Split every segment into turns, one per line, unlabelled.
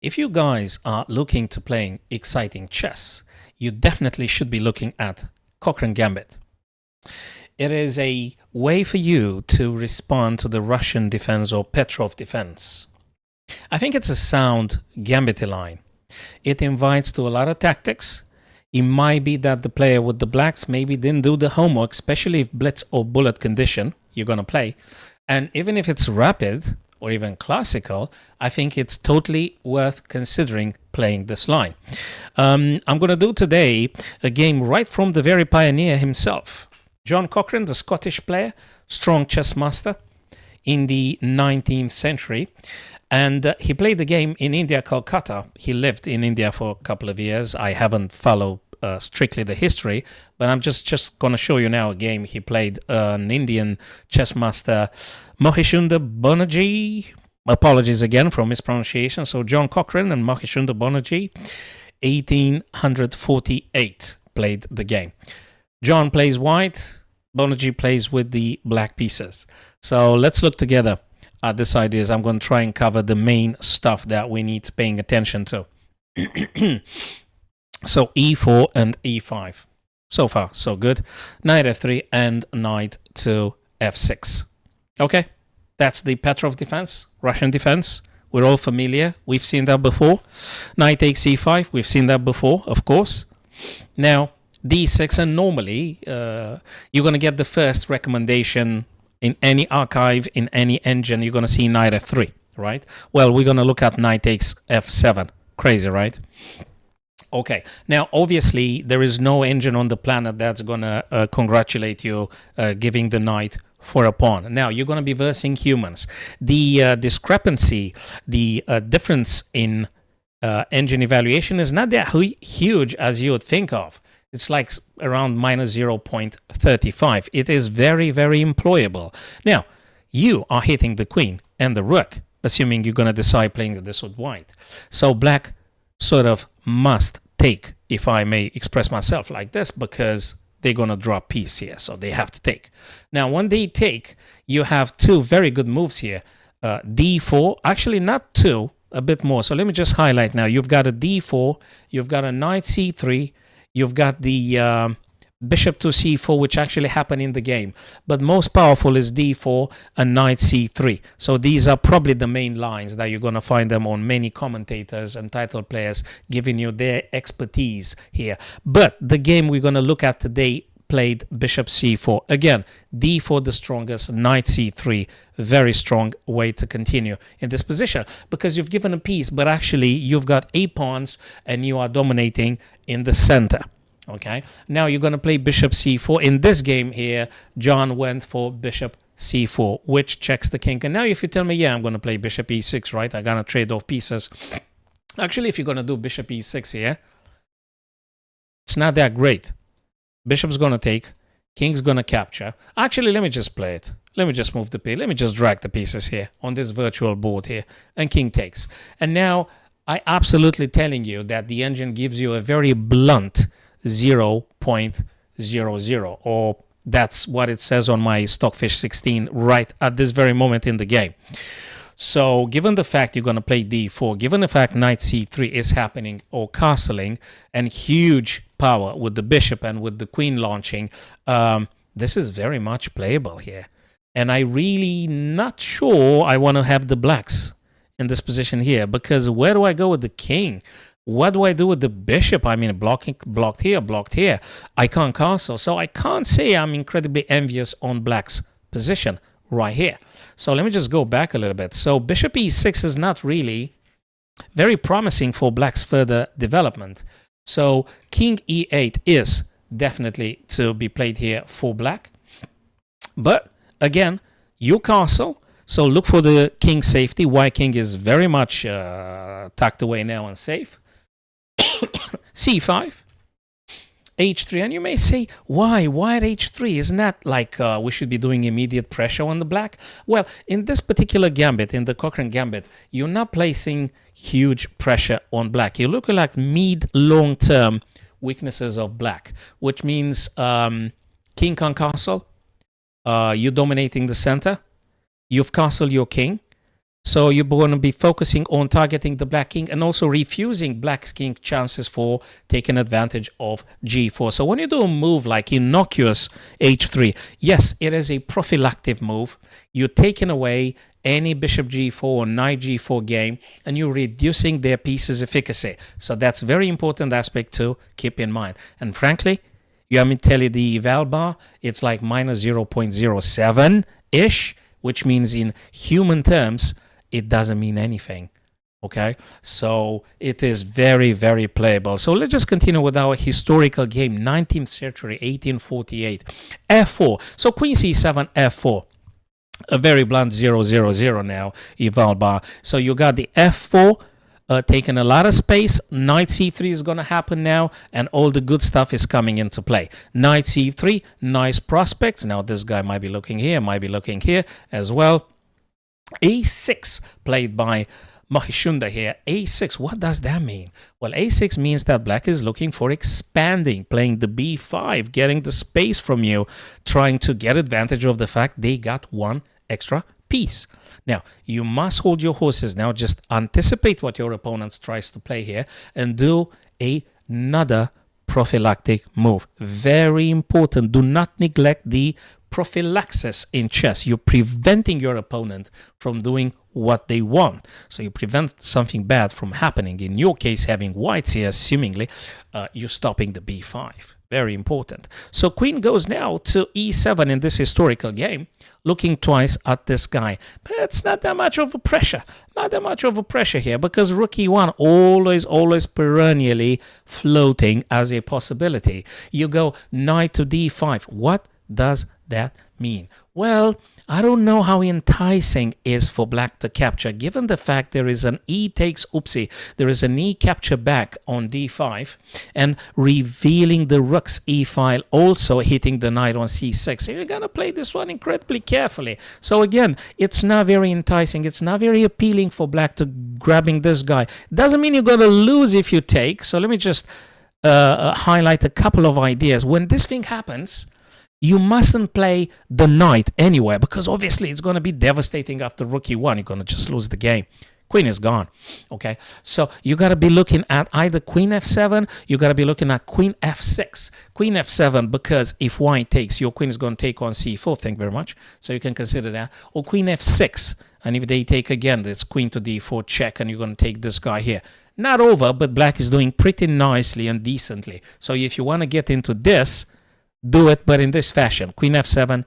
If you guys are looking to playing exciting chess, you definitely should be looking at Cochrane Gambit. It is a way for you to respond to the Russian defense or Petrov defense. I think it's a sound gambit line. It invites to a lot of tactics. It might be that the player with the blacks maybe didn't do the homework, especially if blitz or bullet condition you're going to play. And even if it's rapid or even classical, I think it's totally worth considering playing this line. I'm going to do today a game right from the very pioneer himself. John Cochrane, the Scottish player, strong chess master in the 19th century. And he played the game in India, Calcutta. He lived in India for a couple of years. I haven't followed strictly the history, but I'm just going to show you now a game he played. An Indian chess master, Mohishunder Bonneerjee. Apologies again for mispronunciation. So John Cochrane and Mohishunder Bonneerjee, 1848 played the game. John plays white, Bonneerjee plays with the black pieces. So let's look together at this ideas. I'm going to try and cover the main stuff that we need paying attention to. So e4 and e5. So far, so good. Knight f3 and knight to f6. Okay, that's the Petrov defense, Russian defense. We're all familiar. We've seen that before. Knight takes e5. We've seen that before, of course. Now, d6, and normally you're going to get the first recommendation in any archive, in any engine, you're going to see knight f3, right? Well, we're going to look at knight takes f7. Crazy, right? Okay. Now, obviously, there is no engine on the planet that's going to congratulate you giving the knight for a pawn. Now, you're going to be versing humans. The discrepancy, the difference in engine evaluation is not that huge as you would think of. It's like around minus 0.35. It is very, very employable. Now, you are hitting the queen and the rook, assuming you're going to decide playing this with white. So black sort of must take, if I may express myself like this, because they're going to draw piece here, so they have to take. Now, when they take, you have two very good moves here. d4, actually not two, a bit more. So let me just highlight now. You've got a d4, you've got a knight c3, you've got the bishop to c4, which actually happened in the game. But most powerful is d4 and knight c3. So these are probably the main lines that you're going to find them on many commentators and title players giving you their expertise here. But the game we're going to look at today played bishop c4. Again, d4 the strongest, knight c3, very strong way to continue in this position because you've given a piece, but actually you've got 8 pawns and you are dominating in the center. Okay, now you're going to play bishop c4. In this game here, John went for bishop c4, which checks the king. And now if you tell me, yeah, I'm going to play bishop e6, right? I'm going to trade off pieces. Actually, if you're going to do bishop e6 here, it's not that great. Bishop's going to take, king's going to capture. Actually, let me just play it. Let me just move the piece. Let me just drag the pieces here on this virtual board here. And king takes. And now I absolutely telling you that the engine gives you a very blunt 0.00, or that's what it says on my Stockfish 16 right at this very moment in the game. So given the fact you're going to play d4, given the fact knight c3 is happening or castling, and huge power with the bishop and with the queen launching, this is very much playable here. And I really not sure I want to have the blacks in this position here, because where do I go with the king? What do I do with the bishop? I mean, blocked here, blocked here. I can't castle. So I can't say I'm incredibly envious on black's position right here. So let me just go back a little bit. So bishop e6 is not really very promising for black's further development. So king e8 is definitely to be played here for black. But again, you castle. So look for the king safety. White king is very much tucked away now and safe. c5, h3, and you may say, why at h3? Isn't that like we should be doing immediate pressure on the black? Well, in this particular gambit, in the Cochrane gambit, you're not placing huge pressure on black. You're looking at mid-long-term weaknesses of black, which means king can castle, you're dominating the center, you've castled your king, So you're going to be focusing on targeting the black king and also refusing black's king chances for taking advantage of g4. So when you do a move like innocuous h3, yes, it is a prophylactic move. You're taking away any bishop g4 or knight g4 game, and you're reducing their piece's efficacy. So that's a very important aspect to keep in mind. And frankly, you want me to tell you the eval bar, it's like minus 0.07-ish, which means in human terms, it doesn't mean anything. Okay, so it is very, very playable. So let's just continue with our historical game, 19th century, 1848. f4. So queen c7, f4. A very blunt 0-0-0 now, eval bar. So you got the f4 taking a lot of space. Knight c3 is going to happen now, and all the good stuff is coming into play. Knight c3, nice prospects. Now this guy might be looking here, might be looking here as well. a6 played by Mohishunder here. a6, what does that mean? Well, a6 means that black is looking for expanding, playing the b5, getting the space from you, trying to get advantage of the fact they got one extra piece. Now, you must hold your horses now. Just anticipate what your opponent tries to play here and do another prophylactic move. Very important. Do not neglect the prophylaxis in chess. You're preventing your opponent from doing what they want. So you prevent something bad from happening. In your case, having whites here, assumingly, you're stopping the b5. Very important. So queen goes now to e7 in this historical game, looking twice at this guy. But it's not that much of a pressure. Not that much of a pressure here, because rook e1 always perennially floating as a possibility. You go knight to d5. What does that mean? Well, I don't know how enticing is for black to capture, given the fact there is an e takes oopsie, there is an e capture back on d5 and revealing the rook's e file, also hitting the knight on c6. So you're going to play this one incredibly carefully. So again, it's not very enticing. It's not very appealing for black to grabbing this guy. Doesn't mean you're going to lose if you take. So let me just highlight a couple of ideas. When this thing happens, you mustn't play the knight anywhere, because obviously it's going to be devastating after rook e1. You're going to just lose the game. Queen is gone. Okay, so you got to be looking at either queen f7, you got to be looking at queen f6. Queen f7, because if white takes, your queen is going to take on c4. Thank you very much. So you can consider that. Or queen f6, and if they take again, it's queen to d4 check, and you're going to take this guy here. Not over, but black is doing pretty nicely and decently. So if you want to get into this, do it, but in this fashion: queen f7,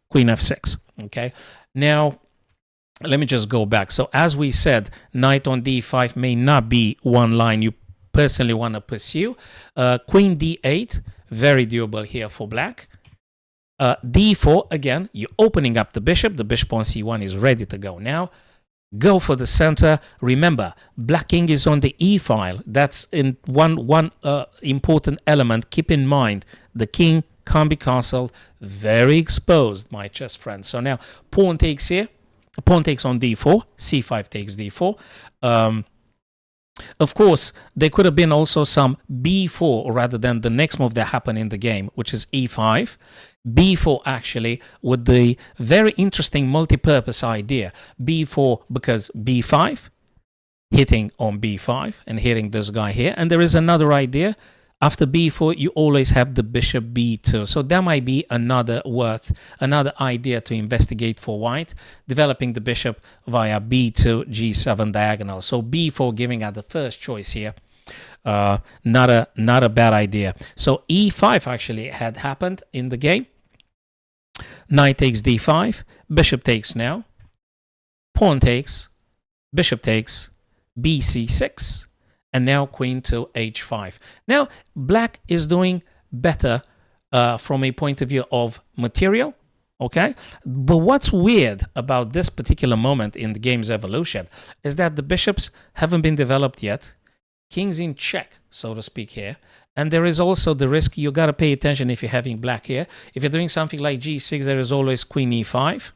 queen f6. Okay, now let me just go back. So as we said, knight on d5 may not be one line you personally want to pursue. Queen d8, very doable here for black. D4, again, you're opening up the bishop. The bishop on c1 is ready to go now. Go for the center. Remember, black king is on the e file. That's in one important element. Keep in mind, the king can't be castled. Very exposed, my chess friends. So now pawn takes here. Pawn takes on d4. c5 takes d4. Of course, there could have been also some b4 rather than the next move that happened in the game, which is e5. b4 actually with the very interesting multi-purpose idea. b4 because b5, hitting on b5 and hitting this guy here. And there is another idea. After b4, you always have the bishop b2. So that might be another idea to investigate for white, developing the bishop via b2, g7 diagonal. So b4 giving out the first choice here. Not a bad idea. So e5 actually had happened in the game. Knight takes d5, bishop takes now, pawn takes, bishop takes, bc6. And now queen to h5. Now, black is doing better from a point of view of material, okay? But what's weird about this particular moment in the game's evolution is that the bishops haven't been developed yet. King's in check, so to speak here. And there is also the risk, you got to pay attention if you're having black here. If you're doing something like g6, there is always queen e5.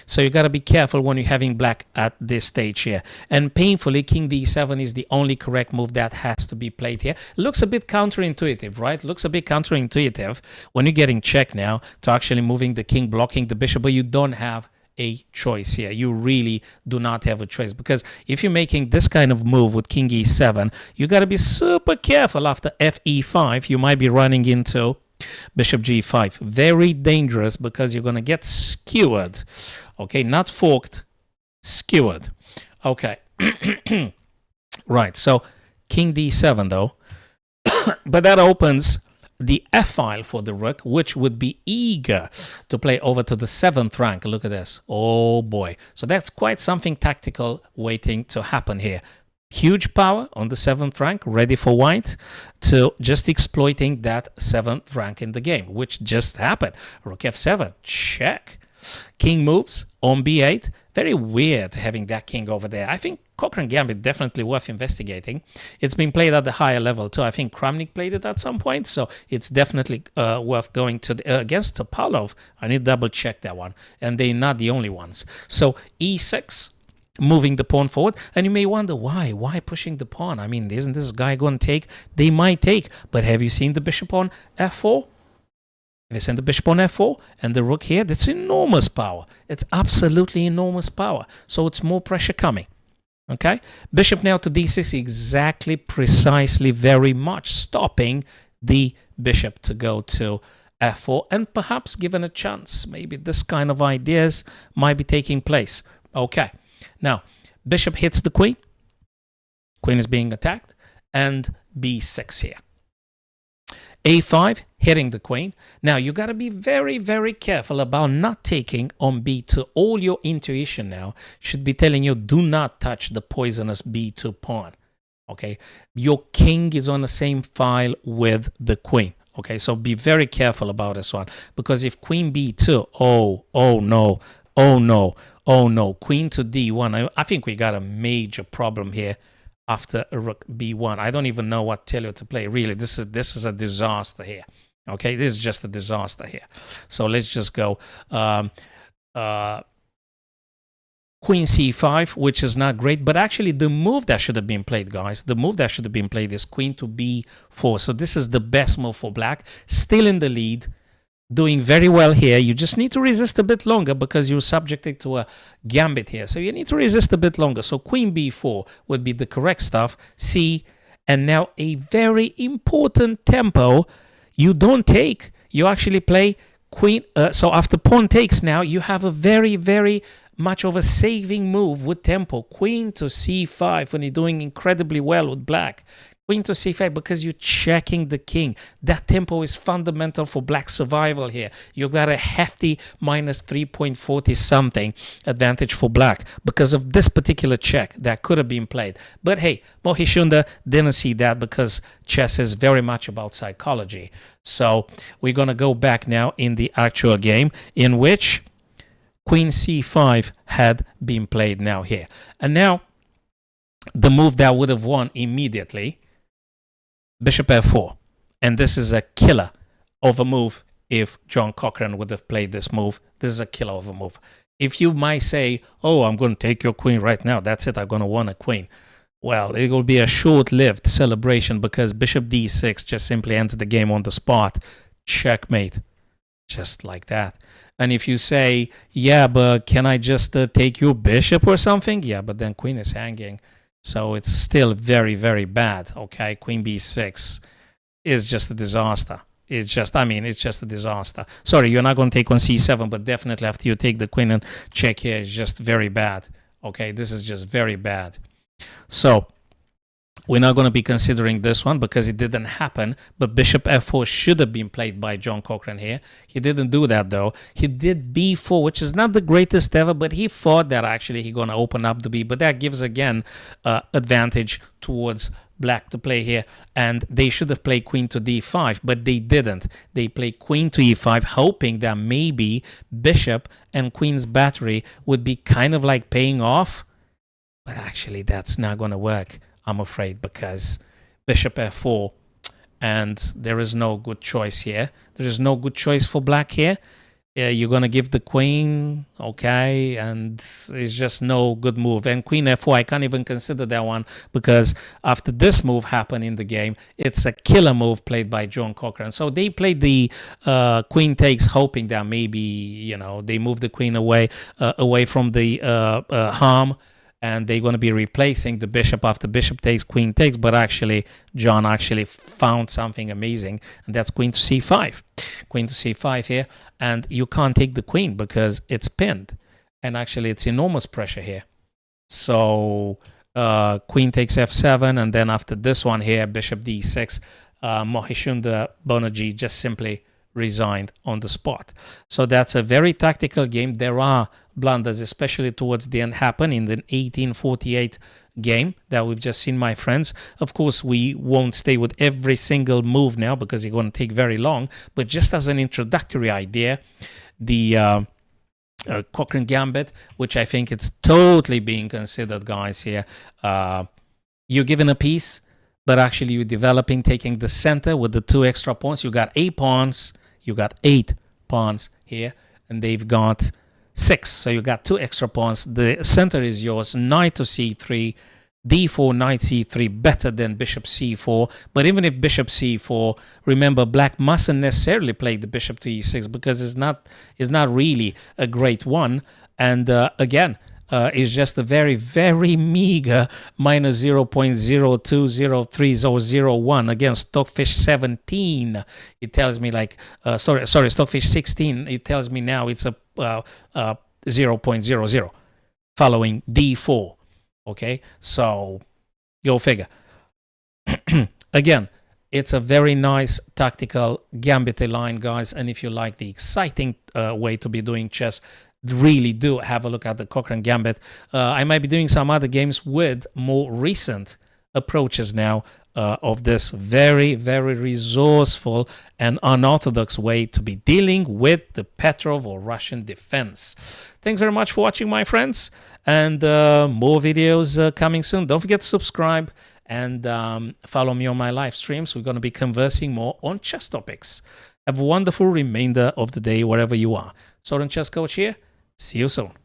So you got to be careful when you're having black at this stage here. And painfully, king d7 is the only correct move that has to be played here. Looks a bit counterintuitive, right? Looks a bit counterintuitive when you're getting checked now to actually moving the king, blocking the bishop, but you don't have a choice here. You really do not have a choice, because if you're making this kind of move with king e7, you got to be super careful. After fe5, you might be running into bishop g5. Very dangerous, because you're going to get skewered. Okay, not forked, skewered. Okay. Right, so king d7 though. But that opens the f file for the rook, which would be eager to play over to the 7th rank. Look at this. Oh boy. So that's quite something tactical waiting to happen here. Huge power on the 7th rank, ready for white to just exploiting that 7th rank in the game, which just happened. Rook f7, check. King moves on b8. Very weird having that king over there. I think Cochrane Gambit definitely worth investigating. It's been played at the higher level too. I think Kramnik played it at some point, so it's definitely worth going to against Topalov. I need to double check that one, and they're not the only ones. So e6, moving the pawn forward, and you may wonder why pushing the pawn? I mean, isn't this guy going to take? They might take, but have you seen the bishop on f4? They send the bishop on f4 and the rook here. That's enormous power. It's absolutely enormous power. So it's more pressure coming. Okay, bishop now to d6, exactly, precisely, very much stopping the bishop to go to f4, and perhaps given a chance, maybe this kind of ideas might be taking place. Okay, now bishop hits the queen. Queen is being attacked, and b6 here. a5, hitting the queen. Now, you got to be very, very careful about not taking on b2. All your intuition now should be telling you, do not touch the poisonous b2 pawn. Okay? Your king is on the same file with the queen. Okay? So be very careful about this one. Because if queen b2, oh no, queen to d1, I think we got a major problem here. After a rook b1, I don't even know what tell you to play. Really, this is a disaster here. Okay, this is just a disaster here. So let's just go queen c5, which is not great. But actually, the move that should have been played, guys, the move that should have been played is queen to b4. So this is the best move for black. Still in the lead. Doing very well here. You just need to resist a bit longer because you're subjected to a gambit here. So you need to resist a bit longer. So queen b4 would be the correct stuff. C, and now a very important tempo. You don't take. You actually play queen. So after pawn takes now, you have a very, very much of a saving move with tempo. Queen to c5 when you're doing incredibly well with black. Queen to c5 because you're checking the king. That tempo is fundamental for black survival here. You got a hefty minus 3.40 something advantage for black because of this particular check that could have been played. But hey, Mohishunder didn't see that because chess is very much about psychology. So we're going to go back now in the actual game in which queen c5 had been played now here. And now the move that would have won immediately, bishop f4, and this is a killer of a move. If John Cochrane would have played this move, this is a killer of a move. If you might say, oh, I'm going to take your queen right now, that's it, I'm going to win a queen. Well, it will be a short-lived celebration because bishop d6 just simply ends the game on the spot. Checkmate. Just like that. And if you say, yeah, but can I just take your bishop or something? Yeah, but then queen is hanging. So it's still very, very bad, okay? Queen b6 is just a disaster. It's just a disaster. Sorry, you're not going to take on c7, but definitely after you take the queen and check here, it's just very bad, okay? This is just very bad. So we're not going to be considering this one because it didn't happen, but bishop f4 should have been played by John Cochrane here. He didn't do that, though. He did b4, which is not the greatest ever, but he thought that actually he's going to open up the b, but that gives, again, advantage towards black to play here, and they should have played queen to d5, but they didn't. They played queen to e5, hoping that maybe bishop and queen's battery would be kind of like paying off, but actually that's not going to work, I'm afraid, because bishop f4, and there is no good choice here. There is no good choice for black here. Yeah, you're gonna give the queen, okay, and it's just no good move. And queen f4, I can't even consider that one because after this move happened in the game, it's a killer move played by John Cochrane. So they played the queen takes, hoping that maybe they move the queen away from the harm, and they're going to be replacing the bishop after bishop takes, queen takes. But actually, John actually found something amazing, and that's queen to c5. Queen to c5 here, and you can't take the queen because it's pinned, and actually it's enormous pressure here. So queen takes f7, and then after this one here, bishop d6, Mohishunder Bonneerjee just simply resigned on the spot. So that's a very tactical game. There are blunders, especially towards the end, happen in the 1848 game that we've just seen, my friends. Of course, we won't stay with every single move now because it's going to take very long, but just as an introductory idea, the Cochrane Gambit, which I think it's totally being considered, guys, here. You're given a piece, but actually you're developing, taking the center with the 2 extra pawns. You got 8 pawns. You got 8 pawns here, and they've got 6. So you got 2 extra pawns. The center is yours. Knight to c3, d4, knight c3, better than bishop c4. But even if bishop c4, remember, black mustn't necessarily play the bishop to e6 because it's not really a great one. And again, is just a very, very meager minus 0.020301 against Stockfish 17. It tells me like, Stockfish 16. It tells me now it's a 0.00 following d4. Okay, so go figure. Again, it's a very nice tactical gambit line, guys. And if you like the exciting way to be doing chess, really do have a look at the Cochrane Gambit. I might be doing some other games with more recent approaches now of this very, very resourceful and unorthodox way to be dealing with the Petrov or Russian defense. Thanks very much for watching, my friends, and more videos coming soon. Don't forget to subscribe and follow me on my live streams. We're going to be conversing more on chess topics. Have a wonderful remainder of the day wherever you are. Soren Chess Coach here. See you soon.